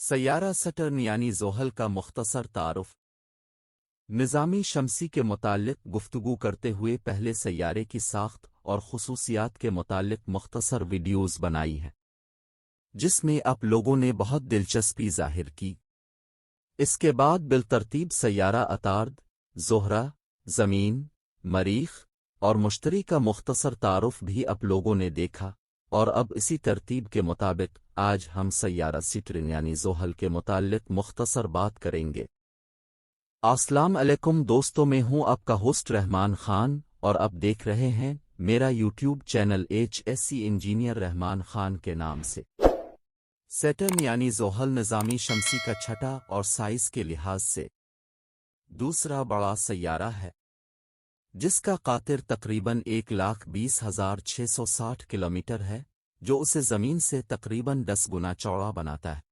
Saiyaara Saturn यानी ज़ोहल का मुख्तसर तारुफ। निज़ामी शमसी के मुताल्लिक़ गुफ्तगू करते हुए पहले सैयारे की साख्त और ख़ुसूसियात के मुताल्लिक़ मुख्तसर वीडियोज़ बनाई हैं, जिसमें आप लोगों ने बहुत दिलचस्पी ज़ाहिर की। इसके बाद बिलतरतीब सैयारा अतार्द, ज़ोहरा, ज़मीन, मरीख़ और मुश्तरी का मुख्तसर तारुफ भी आप लोगों ने देखा, और अब इसी तरतीब के मुताबिक आज हम सैयारा सटर्न यानी ज़ोहल के मुताल्लिक़ मुख्तसर बात करेंगे। अस्सलाम अलैकुम दोस्तों, मैं हूं आपका होस्ट रहमान खान और आप देख रहे हैं मेरा YouTube channel HSC engineer Rahman Khan के नाम से। सैटर्न यानी ज़ोहल निज़ामी शमसी का छठा और साइज़ के लिहाज से दूसरा बड़ा सैयारा है, जिसका कातिर तकरीबन 1,20,660 किलोमीटर है, जो उसे ज़मीन से तकरीबन 10 गुना चौड़ा बनाता है।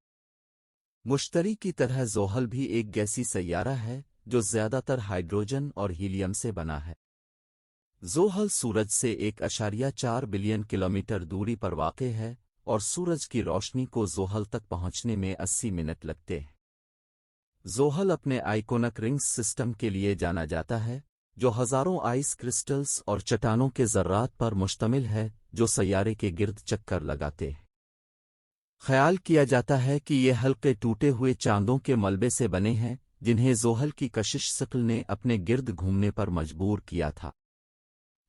मुश्तरी की तरह ज़ोहल भी एक गैसी सैयारा है जो ज़्यादातर हाइड्रोजन और हीलियम से बना है। ज़ोहल सूरज से 1.4 बिलियन किलोमीटर दूरी पर वाक़े है और सूरज की रोशनी को ज़ोहल तक पहुँचने में 80 मिनट लगते हैं। ज़ोहल अपने आइकोनिक रिंग्स सिस्टम के लिए जाना जाता है, जो हज़ारों आइस क्रिस्टल्स और चट्टानों के ज़र्रात पर मुश्तमिल है जो सैयारे के गिर्द चक्कर लगाते हैं। ख्याल किया जाता है कि ये हल्के टूटे हुए चांदों के मलबे से बने हैं, जिन्हें ज़ोहल की कशिश सिक़ल ने अपने गिर्द घूमने पर मजबूर किया था।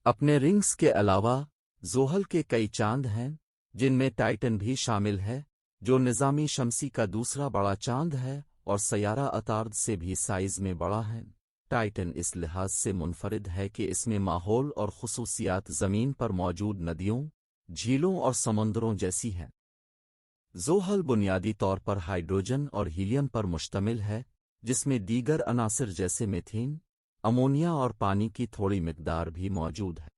अपने रिंग्स के अलावा ज़ोहल के कई चांद हैं, जिनमें टाइटन भी शामिल है, जो निज़ामी शमसी का दूसरा बड़ा चांद है और सैयारा अतार्द से भी साइज़ में बड़ा है। टाइटन इस लिहाज से मुनफरिद है कि इसमें माहौल और ख़ुसूसियात ज़मीन पर मौजूद नदियों, झीलों और समुंदरों जैसी हैं। ज़ोहल बुनियादी तौर पर हाइड्रोजन और हीलियम पर मुश्तमिल है, जिसमें दीगर अनासिर जैसे मीथेन, अमोनिया और पानी की थोड़ी मिक़दार भी मौजूद है,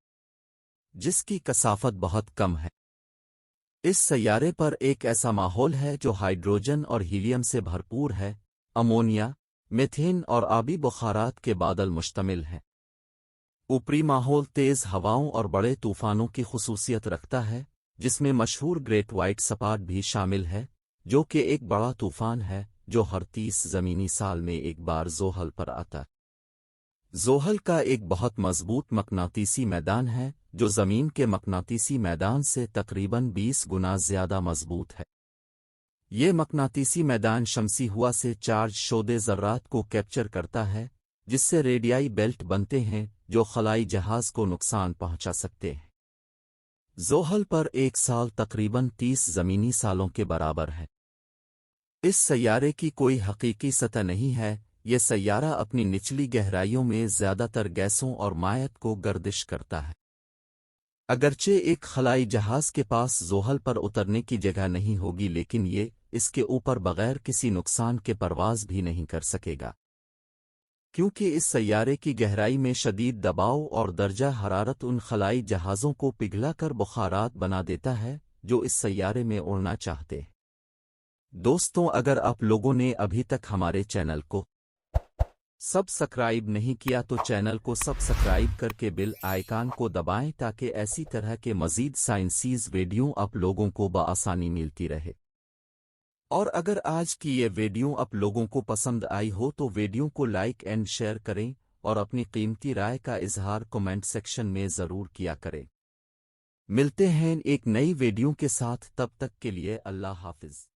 जिसकी कसाफत बहुत कम है। इस सैयारे पर एक ऐसा माहौल है जो हाइड्रोजन और हीलियम से भरपूर है, अमोनिया, मीथेन और आबी बुखारात के बादल मुश्तमिल हैं। ऊपरी माहौल तेज़ हवाओं और बड़े तूफ़ानों की ख़ुसूसियत रखता है, जिसमें मशहूर ग्रेट वाइट सपाट भी शामिल है, जो कि एक बड़ा तूफ़ान है जो हर 30 ज़मीनी साल में एक बार ज़ोहल पर आता है। ज़ोहल का एक बहुत मज़बूत मकनातीसी मैदान है, जो ज़मीन के मकनातीसी मैदान से तकरीबन 20 गुना ज़्यादा मज़बूत है। ये मकनातीसी मैदान शमसी हवा से चार्ज शोदे ज़र्रात को कैप्चर करता है, जिससे रेडियाई बेल्ट बनते हैं जो खलाई जहाज़ को नुकसान पहुंचा सकते हैं। ज़ोहल पर एक साल तकरीबन 30 ज़मीनी सालों के बराबर है। इस सैयारे की कोई हकीकी सतह नहीं है। यह सैयारा अपनी निचली गहराइयों में ज़्यादातर गैसों और मायत को गर्दिश करता है। अगरचे एक खलाई जहाज़ के पास ज़ोहल पर उतरने की जगह नहीं होगी, लेकिन ये इसके ऊपर बग़ैर किसी नुकसान के परवाज़ भी नहीं कर सकेगा, क्योंकि इस सैयारे की गहराई में शदीद दबाव और दर्जा हरारत उन खलाई जहाज़ों को पिघला कर बुखारात बना देता है जो इस सैयारे में उड़ना चाहते हैं। दोस्तों, अगर आप लोगों ने अभी तक हमारे चैनल को सब्सक्राइब नहीं किया तो चैनल को सब्सक्राइब करके बेल आइकन को दबाएं, ताकि ऐसी तरह के मज़ीद साइंसीज़ वीडियो आप लोगों को बआसानी मिलती रहे। और अगर आज की ये वीडियो आप लोगों को पसंद आई हो तो वीडियो को लाइक एंड शेयर करें और अपनी कीमती राय का इजहार कमेंट सेक्शन में ज़रूर किया करें। मिलते हैं एक नई वीडियो के साथ, तब तक के लिए अल्लाह हाफ़िज़।